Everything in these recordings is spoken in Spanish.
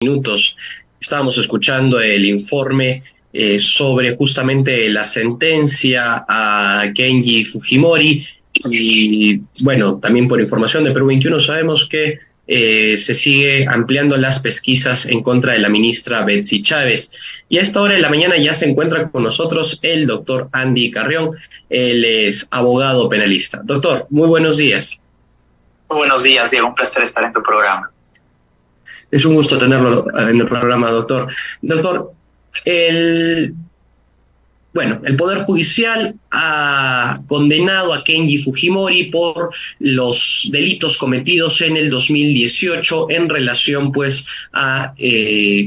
minutos estábamos escuchando el informe sobre justamente la sentencia a Kenji Fujimori y bueno, también por información de Perú 21 sabemos que se sigue ampliando las pesquisas en contra de la ministra Betsy Chávez. Y a esta hora de la mañana ya se encuentra con nosotros el doctor Andy Carrión, él es abogado penalista. Doctor, muy buenos días. Muy buenos días, Diego, un placer estar en tu programa. Es un gusto tenerlo en el programa, doctor. Doctor, el Poder Judicial ha condenado a Kenji Fujimori por los delitos cometidos en el 2018 en relación, pues, a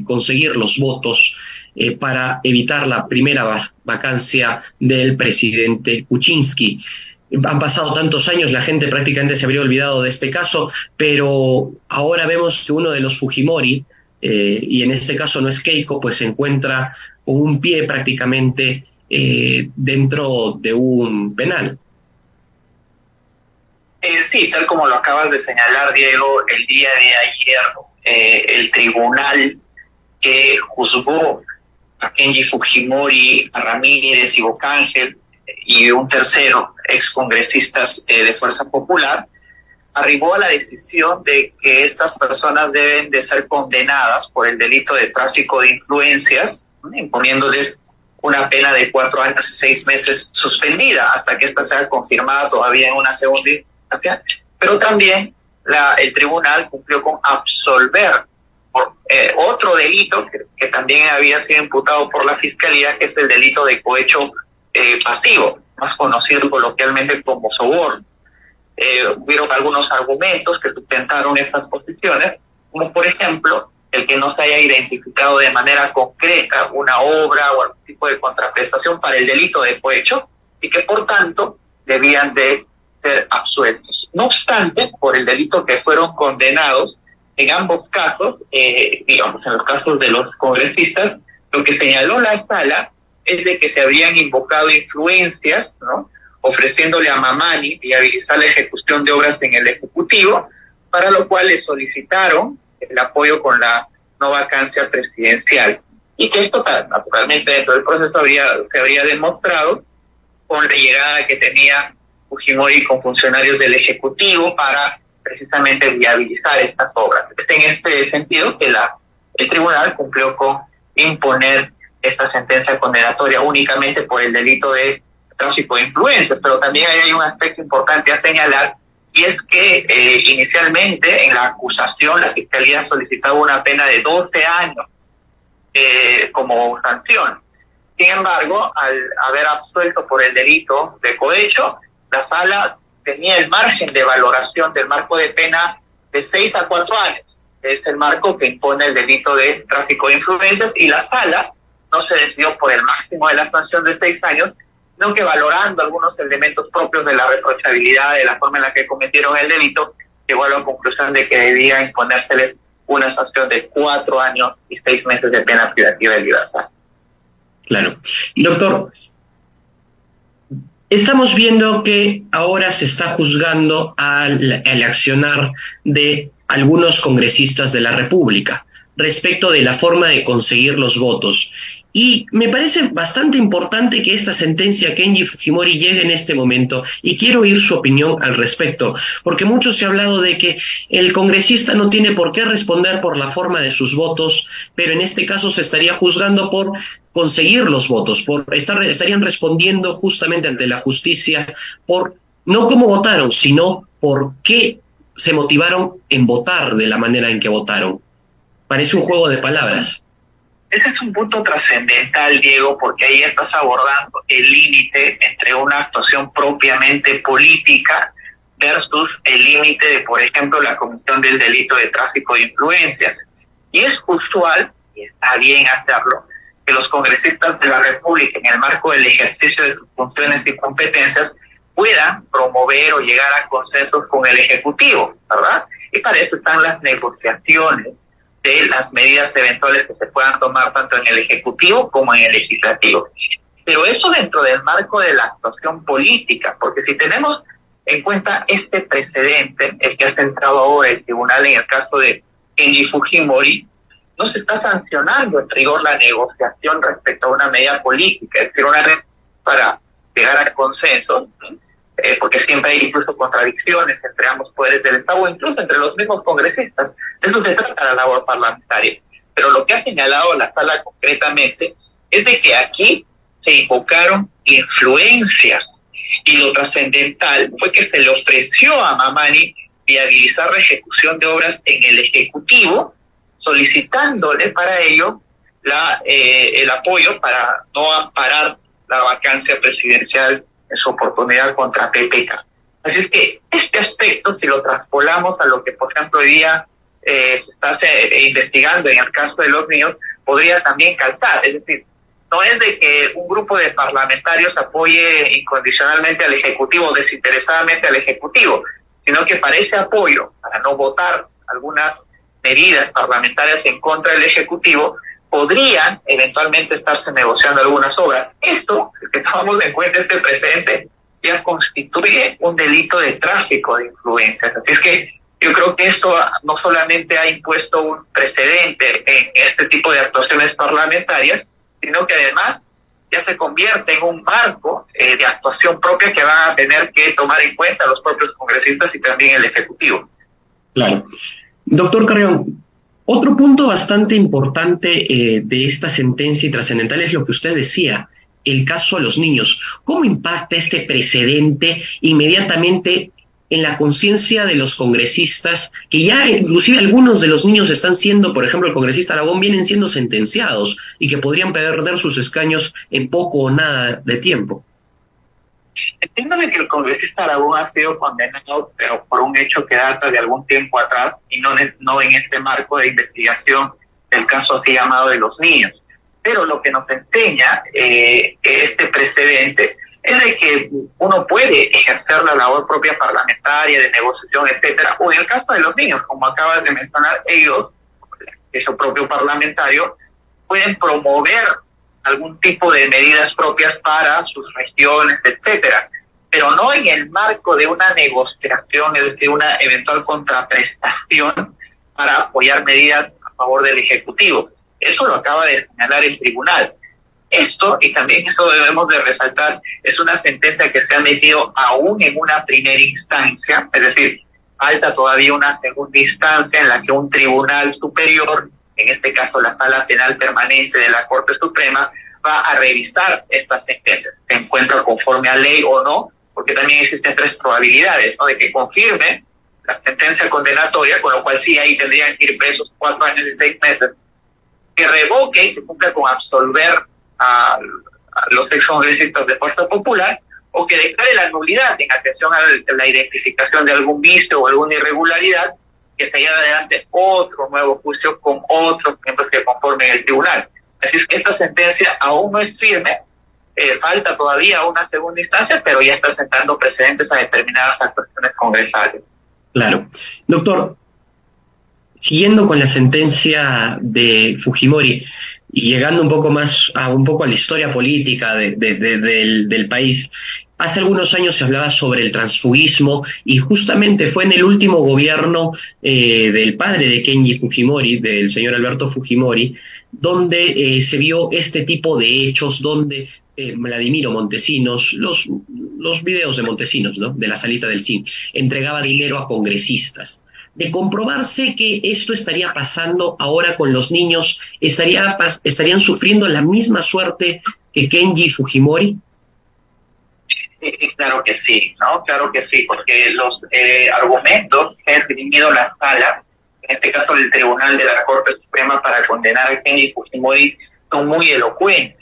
conseguir los votos para evitar la primera vacancia del presidente Kuczynski. Han pasado tantos años, la gente prácticamente se habría olvidado de este caso, pero ahora vemos que uno de los Fujimori, y en este caso no es Keiko, pues se encuentra con un pie prácticamente dentro de un penal. Sí, tal como lo acabas de señalar, Diego, el día de ayer el tribunal que juzgó a Kenji Fujimori, a Ramírez y Bocángel y un tercero, excongresistas de Fuerza Popular, arribó a la decisión de que estas personas deben de ser condenadas por el delito de tráfico de influencias, imponiéndoles una pena de 4 años y 6 meses suspendida hasta que esta sea confirmada todavía en una segunda instancia. Pero también el tribunal cumplió con absolver por otro delito que también había sido imputado por la Fiscalía, que es el delito de cohecho pasivo, más conocido coloquialmente como soborno. Hubieron algunos argumentos que sustentaron estas posiciones, como por ejemplo el que no se haya identificado de manera concreta una obra o algún tipo de contraprestación para el delito de cohecho y que por tanto debían de ser absueltos. No obstante, por el delito que fueron condenados, en ambos casos, digamos en los casos de los congresistas, lo que señaló la sala es de que se habrían invocado influencias, ¿no?, ofreciéndole a Mamani viabilizar la ejecución de obras en el Ejecutivo, para lo cual le solicitaron el apoyo con la no vacancia presidencial. Y que esto, naturalmente, dentro del proceso se habría demostrado con la llegada que tenía Fujimori con funcionarios del Ejecutivo para precisamente viabilizar estas obras. Es en este sentido que el tribunal cumplió con imponer esta sentencia condenatoria únicamente por el delito de tráfico de influencias, pero también hay un aspecto importante a señalar, y es que inicialmente en la acusación la Fiscalía solicitaba una pena de 12 años como sanción. Sin embargo, al haber absuelto por el delito de cohecho, la sala tenía el margen de valoración del marco de pena de 6 a 4 años. Es el marco que impone el delito de tráfico de influencias, y la sala no se decidió por el máximo de la sanción de 6 años, sino que valorando algunos elementos propios de la reprochabilidad, de la forma en la que cometieron el delito, llegó a la conclusión de que debía imponérseles una sanción de 4 años y 6 meses de pena privativa de libertad. Claro. Doctor, estamos viendo que ahora se está juzgando el accionar de algunos congresistas de la República respecto de la forma de conseguir los votos. Y me parece bastante importante que esta sentencia a Kenji Fujimori llegue en este momento, y quiero oír su opinión al respecto, porque mucho se ha hablado de que el congresista no tiene por qué responder por la forma de sus votos, pero en este caso se estaría juzgando por conseguir los votos, estarían respondiendo justamente ante la justicia por no cómo votaron, sino por qué se motivaron en votar de la manera en que votaron. Parece un juego de palabras. Ese es un punto trascendental, Diego, porque ahí estás abordando el límite entre una actuación propiamente política versus el límite de, por ejemplo, la comisión del delito de tráfico de influencias. Y es usual, y está bien hacerlo, que los congresistas de la República, en el marco del ejercicio de sus funciones y competencias, puedan promover o llegar a consensos con el Ejecutivo, ¿verdad? Y para eso están las negociaciones de las medidas eventuales que se puedan tomar tanto en el Ejecutivo como en el Legislativo. Pero eso dentro del marco de la actuación política, porque si tenemos en cuenta este precedente, el que ha centrado ahora el tribunal en el caso de Kenji Fujimori, no se está sancionando en rigor la negociación respecto a una medida política, es decir, una para llegar al consenso, porque siempre hay incluso contradicciones entre ambos poderes del Estado o incluso entre los mismos congresistas. De eso se trata la labor parlamentaria. Pero lo que ha señalado la sala concretamente es de que aquí se invocaron influencias y lo trascendental fue que se le ofreció a Mamani viabilizar la ejecución de obras en el Ejecutivo, solicitándole para ello el apoyo para no amparar la vacancia presidencial en su oportunidad contra PPK. Así es que este aspecto, si lo traspolamos a lo que, por ejemplo, hoy día se está investigando en el caso de los niños, podría también calzar. Es decir, no es de que un grupo de parlamentarios apoye incondicionalmente al Ejecutivo, desinteresadamente al Ejecutivo, sino que para ese apoyo, para no votar algunas medidas parlamentarias en contra del Ejecutivo, podrían eventualmente estarse negociando algunas obras. Esto, que tomamos en cuenta este precedente, ya constituye un delito de tráfico de influencias. Así es que yo creo que esto no solamente ha impuesto un precedente en este tipo de actuaciones parlamentarias, sino que además ya se convierte en un marco de actuación propia que van a tener que tomar en cuenta los propios congresistas y también el Ejecutivo. Claro. Doctor Carrión, otro punto bastante importante de esta sentencia y trascendental es lo que usted decía, el caso a los niños. ¿Cómo impacta este precedente inmediatamente en la conciencia de los congresistas, que ya inclusive algunos de los niños están siendo, por ejemplo, el congresista Aragón, vienen siendo sentenciados y que podrían perder sus escaños en poco o nada de tiempo? Entiéndame que el congresista Aragón ha sido condenado, pero por un hecho que data de algún tiempo atrás y no en este marco de investigación del caso así llamado de los niños. Pero lo que nos enseña este precedente es de que uno puede ejercer la labor propia parlamentaria, de negociación, etcétera, o en el caso de los niños, como acabas de mencionar, ellos, su propio parlamentario, pueden promover algún tipo de medidas propias para sus regiones, etcétera, pero no en el marco de una negociación, es decir, una eventual contraprestación para apoyar medidas a favor del Ejecutivo. Eso lo acaba de señalar el tribunal. Esto, y también eso debemos de resaltar, es una sentencia que se ha metido aún en una primera instancia, es decir, falta todavía una segunda instancia en la que un tribunal superior, en este caso la Sala Penal Permanente de la Corte Suprema, va a revisar estas sentencias, se encuentra conforme a ley o no, porque también existen tres probabilidades, ¿no? De que confirme la sentencia condenatoria, con lo cual sí, ahí tendrían que ir presos 4 años y 6 meses, que revoque y se cumpla con absolver a los excongresistas de Fuerza Popular, o que declare la nulidad en atención a la identificación de algún vicio o alguna irregularidad, que se lleve adelante otro nuevo juicio con otros miembros que conformen el tribunal. Así es que esta sentencia aún no es firme, falta todavía una segunda instancia, pero ya está sentando precedentes a determinadas actuaciones congresales. Claro. Doctor, siguiendo con la sentencia de Fujimori y llegando un poco a la historia política del país, hace algunos años se hablaba sobre el transfugismo y justamente fue en el último gobierno del padre de Kenji Fujimori, del señor Alberto Fujimori, donde se vio este tipo de hechos donde Vladimiro Montesinos, los videos de Montesinos, ¿no?, de la salita del CIN, entregaba dinero a congresistas. De comprobarse que esto estaría pasando ahora con los niños, ¿estarían sufriendo la misma suerte que Kenji Fujimori? Claro que sí, ¿no? Claro que sí, porque los argumentos que ha esgrimido la sala, en este caso el Tribunal de la Corte Suprema, para condenar a Kenji Fujimori, son muy elocuentes.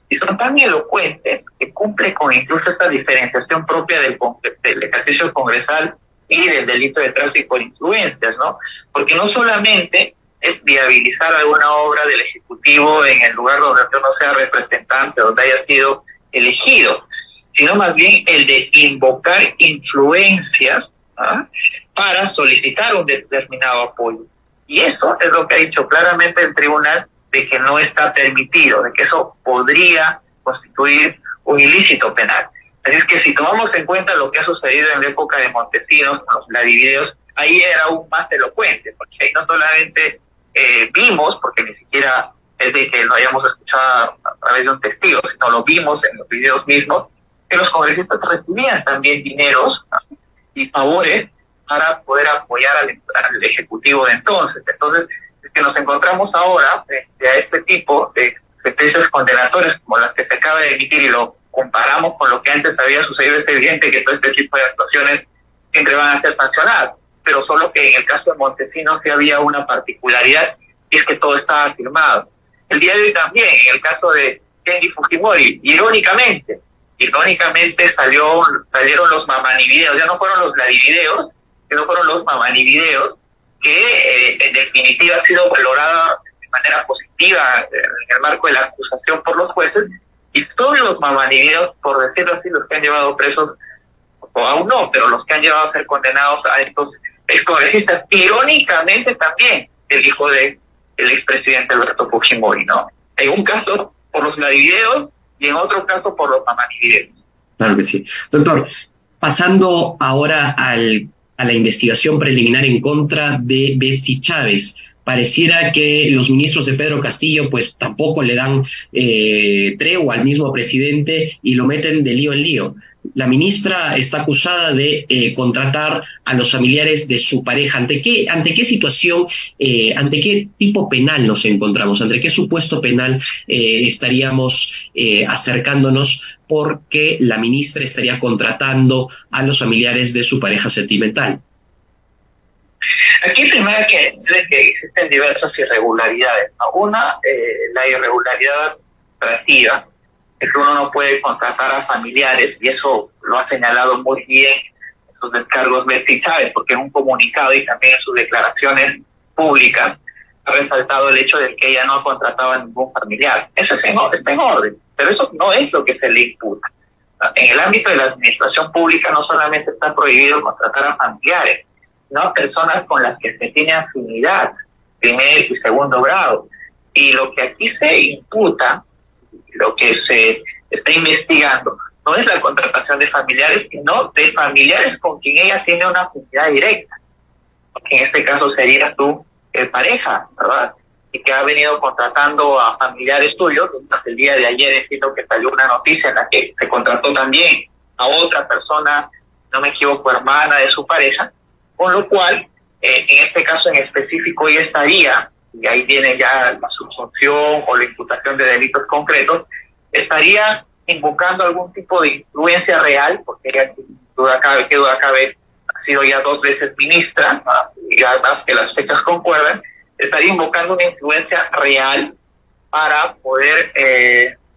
Y son tan elocuentes que cumple con incluso esta diferenciación propia del ejercicio congresal y del delito de tráfico de influencias, ¿no? Porque no solamente es viabilizar alguna obra del Ejecutivo en el lugar donde usted no sea representante, donde haya sido elegido, sino más bien el de invocar influencias para solicitar un determinado apoyo. Y eso es lo que ha dicho claramente el tribunal, de que no está permitido, de que eso podría constituir un ilícito penal. Así es que si tomamos en cuenta lo que ha sucedido en la época de Montesinos, con los Vladivideos, ahí era aún más elocuente, porque ahí no solamente vimos, porque ni siquiera es de que lo hayamos escuchado a través de un testigo, sino lo vimos en los videos mismos, que los congresistas recibían también dineros, ¿no?, y favores para poder apoyar al Ejecutivo de entonces. Entonces, es que nos encontramos ahora frente a este tipo de sentencias condenatorias como las que se acaba de emitir y lo comparamos con lo que antes había sucedido. Es evidente que todo este tipo de actuaciones siempre van a ser sancionadas, pero solo que en el caso de Montesinos sí había una particularidad, y es que todo estaba firmado. El día de hoy también, en el caso de Kenji Fujimori, irónicamente salieron los mamanivideos, ya no fueron los vladivideos, sino fueron los mamanivideos, que en definitiva ha sido valorada de manera positiva en el marco de la acusación por los jueces, y todos los mamanivideos, por decirlo así, los que han llevado presos, o aún no, pero los que han llevado a ser condenados a estos excongresistas, irónicamente también el hijo del expresidente Alberto Fujimori, ¿no? En un caso por los vladivideos y en otro caso por los mamanivideos. Claro que sí. Doctor, pasando ahora a la investigación preliminar en contra de Betsy Chávez, pareciera que los ministros de Pedro Castillo pues tampoco le dan tregua al mismo presidente y lo meten de lío en lío. La ministra está acusada de contratar a los familiares de su pareja. ¿Ante qué situación, ante qué tipo penal nos encontramos? ¿Ante qué supuesto penal estaríamos acercándonos porque la ministra estaría contratando a los familiares de su pareja sentimental? Aquí primero hay que decir que existen diversas irregularidades, ¿no? Una, la irregularidad administrativa, es que uno no puede contratar a familiares, y eso lo ha señalado muy bien en sus descargos Betsy Chávez, porque en un comunicado y también en sus declaraciones públicas ha resaltado el hecho de que ella no ha contratado a ningún familiar. Eso está en orden, pero eso no es lo que se le imputa. En el ámbito de la administración pública no solamente está prohibido contratar a familiares, sino personas con las que se tiene afinidad, primer y segundo grado. Y lo que aquí se imputa, lo que se está investigando, no es la contratación de familiares, sino de familiares con quien ella tiene una afinidad directa. Que en este caso sería tu pareja, ¿verdad? Y que ha venido contratando a familiares tuyos. Hasta el día de ayer entiendo que salió una noticia en la que se contrató también a otra persona, no me equivoco, hermana de su pareja, con lo cual, en este caso en específico, ella estaría, y ahí viene ya la subsunción o la imputación de delitos concretos, estaría invocando algún tipo de influencia real, porque ella, que duda cabe, ha sido ya 2 veces ministra, ¿no?, y además que las fechas concuerdan, estaría invocando una influencia real para poder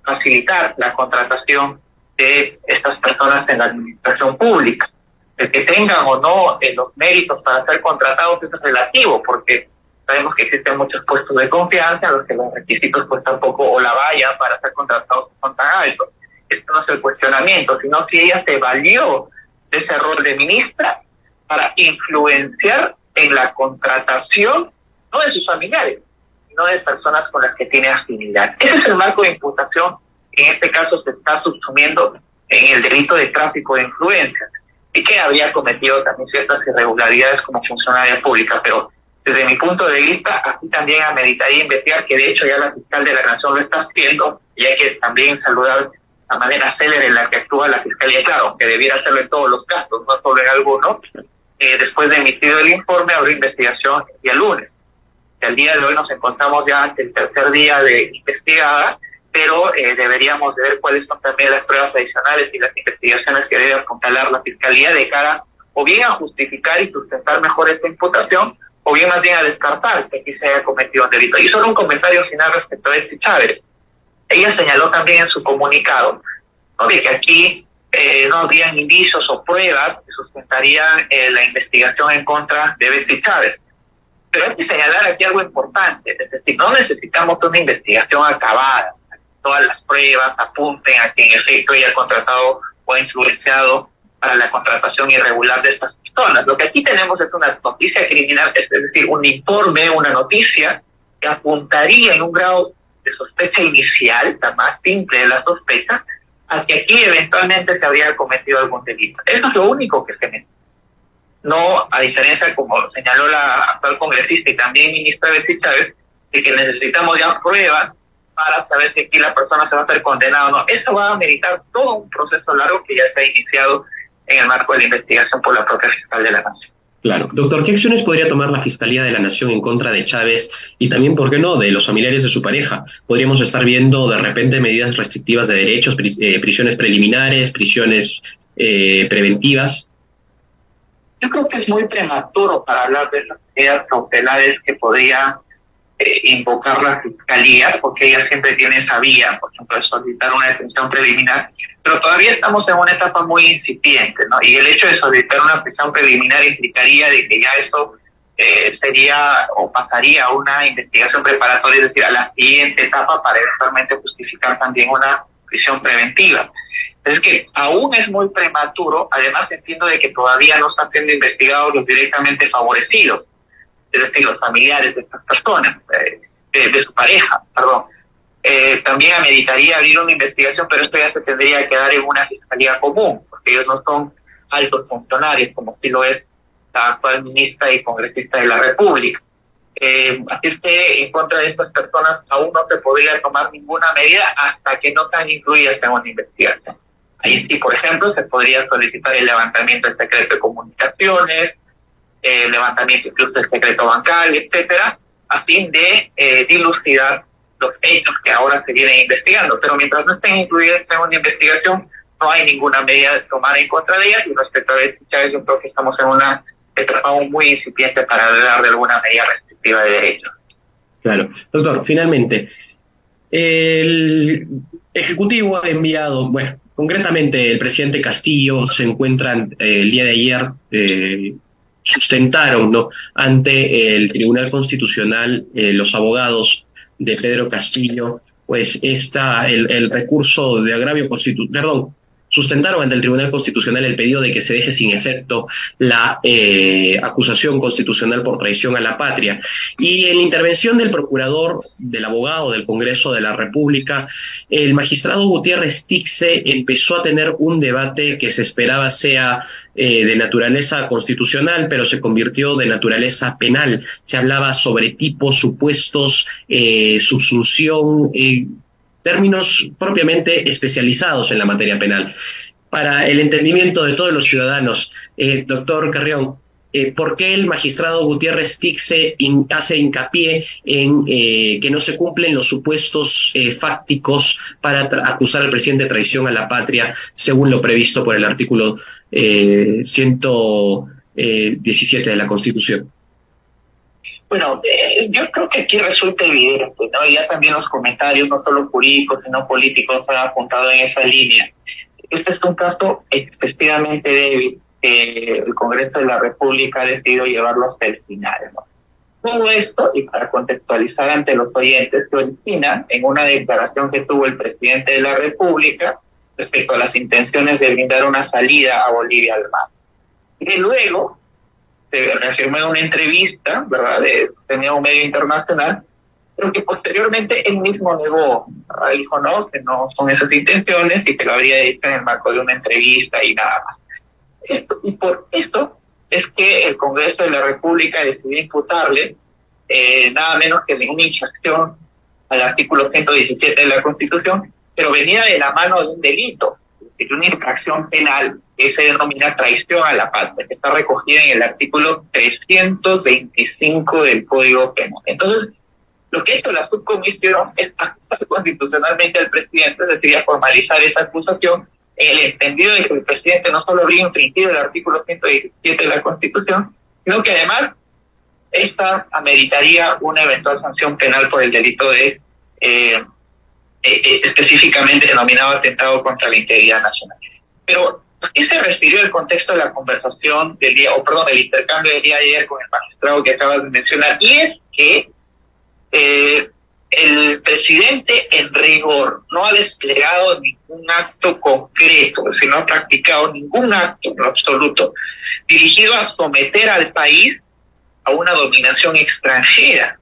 facilitar la contratación de estas personas en la administración pública. El que tengan o no los méritos para ser contratados es relativo, porque sabemos que existen muchos puestos de confianza en los que los requisitos pues tampoco, o la valla para ser contratados son tan altos. Esto no es el cuestionamiento, sino si ella se valió de ese rol de ministra para influenciar en la contratación, no de sus familiares, sino de personas con las que tiene afinidad. Ese es el marco de imputación que en este caso se está subsumiendo en el delito de tráfico de influencias, y que había cometido también ciertas irregularidades como funcionaria pública, pero desde mi punto de vista, aquí también ameritaría investigar, que de hecho ya la fiscal de la Nación lo está haciendo, y hay que también saludar la manera célere en la que actúa la Fiscalía, claro, que debiera hacerlo en todos los casos, no solo en algunos. Después de emitido el informe, habrá investigación el día lunes. Y al día de hoy nos encontramos ya ante el tercer día de investigada, pero deberíamos de ver cuáles son también las pruebas adicionales y las investigaciones que debe apuntalar la Fiscalía de cara o bien a justificar y sustentar mejor esta imputación, o bien más bien a descartar que aquí se haya cometido un delito. Y solo un comentario final respecto a Betsy Chávez. Ella señaló también en su comunicado, ¿no?, de que aquí no habrían indicios o pruebas que sustentarían la investigación en contra de Betsy Chávez. Pero hay que señalar aquí algo importante, es decir, no necesitamos una investigación acabada, todas las pruebas apunten a que en efecto ella ha contratado o ha influenciado para la contratación irregular de estas personas. Lo que aquí tenemos es una noticia criminal, es decir, un informe, una noticia que apuntaría en un grado de sospecha inicial, la más simple de la sospecha, a que aquí eventualmente se habría cometido algún delito. Eso es lo único que se necesita. no a diferencia, como señaló la actual congresista y también ministra Betsy Chávez, de que necesitamos ya pruebas para saber si aquí la persona se va a ser condenada o no. Eso va a meditar todo un proceso largo que ya se ha iniciado en el marco de la investigación por la propia fiscal de la Nación. Claro. Doctor, ¿qué acciones podría tomar la Fiscalía de la Nación en contra de Chávez y también, por qué no, de los familiares de su pareja? ¿Podríamos estar viendo de repente medidas restrictivas de derechos, prisiones preliminares, prisiones preventivas? Yo creo que es muy prematuro para hablar de esas medidas cautelares que podría invocar la Fiscalía, porque ella siempre tiene esa vía, por ejemplo, de solicitar una detención preliminar, pero todavía estamos en una etapa muy incipiente, ¿no? Y el hecho de solicitar una prisión preliminar implicaría de que ya eso sería o pasaría a una investigación preparatoria, es decir, a la siguiente etapa para eventualmente justificar también una prisión preventiva. Es que aún es muy prematuro, además entiendo de que todavía no están siendo investigados los directamente favorecidos, es decir, los familiares de estas personas, de su pareja, perdón. También ameritaría abrir una investigación, pero esto ya se tendría que dar en una fiscalía común, porque ellos no son altos funcionarios, como sí lo es la actual ministra y congresista de la República. Así es que en contra de estas personas aún no se podría tomar ninguna medida hasta que no están incluidas en una investigación. Ahí sí, por ejemplo, se podría solicitar el levantamiento del secreto de comunicaciones, levantamiento incluso del secreto bancario, etcétera, a fin de dilucidar los hechos que ahora se vienen investigando. Pero mientras no estén incluidas en una investigación, no hay ninguna medida de tomar en contra de ellas, y respecto a Betsy Chávez, yo creo que estamos en una etapa aún muy incipiente para hablar de alguna medida restrictiva de derechos. Claro. Doctor, finalmente, el Ejecutivo ha enviado, bueno, concretamente el presidente Castillo se encuentran el día de ayer, sustentaron, ¿no?, ante el Tribunal Constitucional los abogados de Pedro Castillo, pues el recurso de agravio constitucional, sustentaron ante el Tribunal Constitucional el pedido de que se deje sin efecto la acusación constitucional por traición a la patria. Y en la intervención del procurador, del abogado del Congreso de la República, el magistrado Gutiérrez Tixe empezó a tener un debate que se esperaba sea de naturaleza constitucional, pero se convirtió de naturaleza penal. Se hablaba sobre tipos, supuestos, subsunción, términos propiamente especializados en la materia penal. Para el entendimiento de todos los ciudadanos, doctor Carrión, ¿por qué el magistrado Gutiérrez Tixe hace hincapié en que no se cumplen los supuestos fácticos para acusar al presidente de traición a la patria, según lo previsto por el artículo 117 de la Constitución? Bueno, yo creo que aquí resulta evidente, ¿no? Ya también los comentarios, no solo jurídicos, sino políticos, han apuntado en esa línea. Este es un caso efectivamente débil. El Congreso de la República ha decidido llevarlo hasta el final, ¿no? Todo esto, y para contextualizar ante los oyentes, se origina en una declaración que tuvo el presidente de la República respecto a las intenciones de brindar una salida a Bolivia al mar. Y luego se reafirmó en una entrevista, ¿verdad?, tenía un medio internacional, pero que posteriormente él mismo negó, ¿verdad? Dijo no, que no son esas intenciones y que lo habría dicho en el marco de una entrevista y nada más. Y por esto es que el Congreso de la República decidió imputarle nada menos que una infracción al artículo 117 de la Constitución, pero venía de la mano de un delito, es una infracción penal que se denomina traición a la patria, que está recogida en el artículo 325 del Código Penal. Entonces, lo que hizo la subcomisión es acusar constitucionalmente al presidente, es decir, a formalizar esa acusación, en el entendido de que el presidente no solo habría infringido el artículo 117 de la Constitución, sino que además esta ameritaría una eventual sanción penal por el delito de específicamente denominado atentado contra la integridad nacional. Pero ¿a qué se refirió el contexto de la conversación del día, del intercambio del día de ayer con el magistrado que acabas de mencionar? Y es que el presidente en rigor no ha desplegado ningún acto concreto, no ha practicado ningún acto en lo absoluto dirigido a someter al país a una dominación extranjera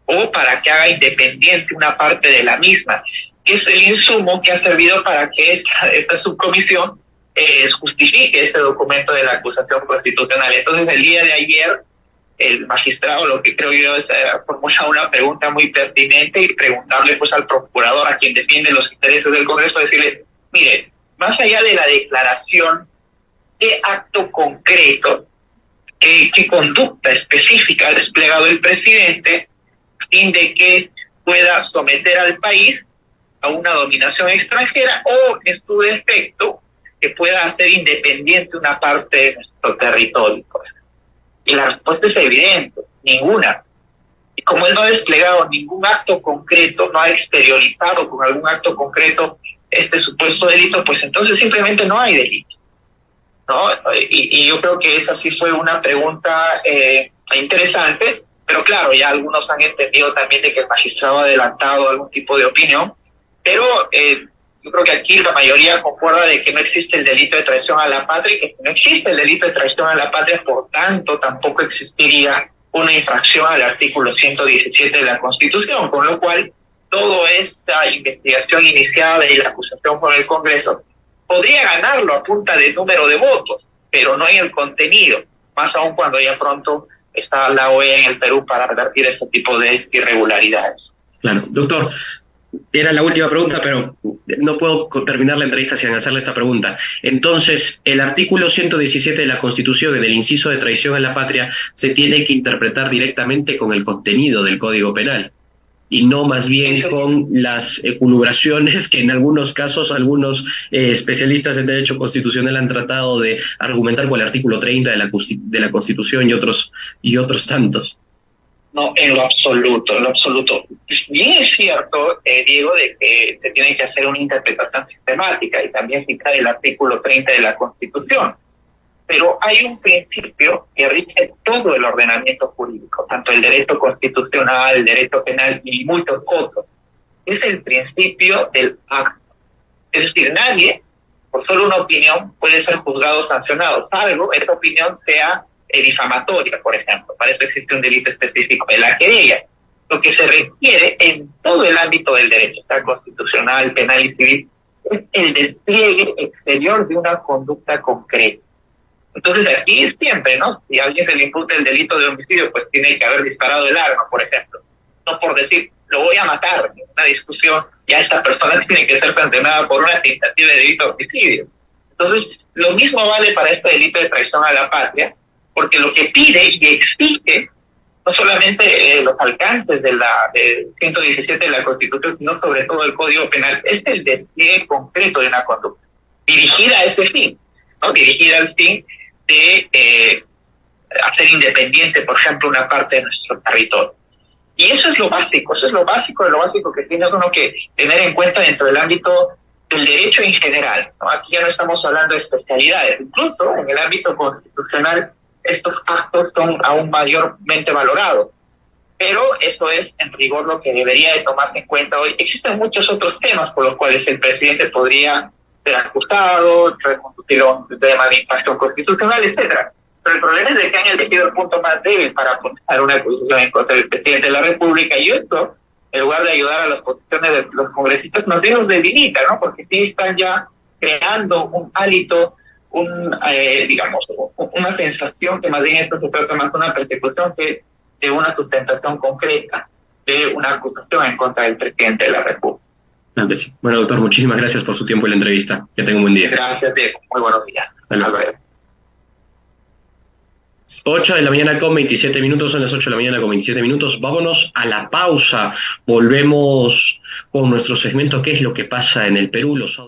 o para que haga independiente una parte de la misma, que es el insumo que ha servido para que esta subcomisión justifique este documento de la acusación constitucional. Entonces, el día de ayer, el magistrado, lo que creo yo es formular una pregunta muy pertinente y preguntarle pues al procurador, a quien defiende los intereses del Congreso, decirle, mire, más allá de la declaración, ¿qué acto concreto, qué conducta específica ha desplegado el presidente a fin de que pueda someter al país a una dominación extranjera o, en su defecto, que pueda hacer independiente una parte de nuestro territorio? Y la respuesta es evidente, ninguna. Y como él no ha desplegado ningún acto concreto, no ha exteriorizado con algún acto concreto este supuesto delito, pues entonces simplemente no hay delito, ¿no? Y yo creo que esa sí fue una pregunta interesante, pero claro, ya algunos han entendido también de que el magistrado ha adelantado algún tipo de opinión, pero yo creo que aquí la mayoría concuerda de que no existe el delito de traición a la patria y que si no existe el delito de traición a la patria, por tanto, tampoco existiría una infracción al artículo 117 de la Constitución, con lo cual toda esta investigación iniciada y la acusación por el Congreso podría ganarlo a punta de número de votos, pero no en el contenido, más aún cuando ya pronto está la OEA en el Perú para revertir este tipo de irregularidades. Claro, doctor. Era la última pregunta, pero no puedo terminar la entrevista sin hacerle esta pregunta. Entonces, el artículo 117 de la Constitución, en el inciso de traición a la patria, se tiene que interpretar directamente con el contenido del Código Penal y no más bien con las elucubraciones que en algunos casos algunos especialistas en derecho constitucional han tratado de argumentar con el artículo 30 de la Constitución y otros tantos. No, en lo absoluto, en lo absoluto. Bien es cierto, Diego, de que se tiene que hacer una interpretación sistemática y también cita el artículo 30 de la Constitución. Pero hay un principio que rige todo el ordenamiento jurídico, tanto el derecho constitucional, el derecho penal y muchos otros. Es el principio del acto. Es decir, nadie, por solo una opinión, puede ser juzgado o sancionado, salvo esa opinión sea difamatoria, por ejemplo. Para eso existe un delito específico de la querella. Lo que se requiere en todo el ámbito del derecho, sea constitucional, penal y civil, es el despliegue exterior de una conducta concreta. Entonces aquí es siempre, ¿no? Si a alguien se le imputa el delito de homicidio, pues tiene que haber disparado el arma, por ejemplo. No por decir, lo voy a matar, en una discusión, ya esta persona tiene que ser sancionada por una tentativa de delito de homicidio. Entonces, lo mismo vale para este delito de traición a la patria, porque lo que pide y exige no solamente los alcances de la 117 de la Constitución, sino sobre todo el Código Penal, es el despliegue concreto de una conducta, dirigida a ese fin, ¿no? Dirigida al fin de hacer independiente, por ejemplo, una parte de nuestro territorio. Y eso es lo básico, de lo básico que tiene uno que tener en cuenta dentro del ámbito del derecho en general, ¿no? Aquí ya no estamos hablando de especialidades, incluso en el ámbito constitucional estos actos son aún mayormente valorados. Pero eso es, en rigor, lo que debería de tomarse en cuenta hoy. Existen muchos otros temas por los cuales el presidente podría ser acusado, reconducir un tema de infracción constitucional, etcétera. Pero el problema es de que han elegido el punto más débil para apuntar una acusación en contra del presidente de la República, y esto, en lugar de ayudar a las posiciones de los congresistas, nos debilita, ¿no? Porque sí están ya creando un hálito, digamos, una sensación que más bien esto se trata más de una persecución que de una sustentación concreta de una acusación en contra del presidente de la República. Bueno, doctor, muchísimas gracias por su tiempo y la entrevista. Que tenga un buen día. Gracias, Diego. Muy buenos días. Hasta luego. 8 de la mañana con 27 minutos, son las 8 de la mañana con 27 minutos. Vámonos a la pausa. Volvemos con nuestro segmento ¿Qué es lo que pasa en el Perú?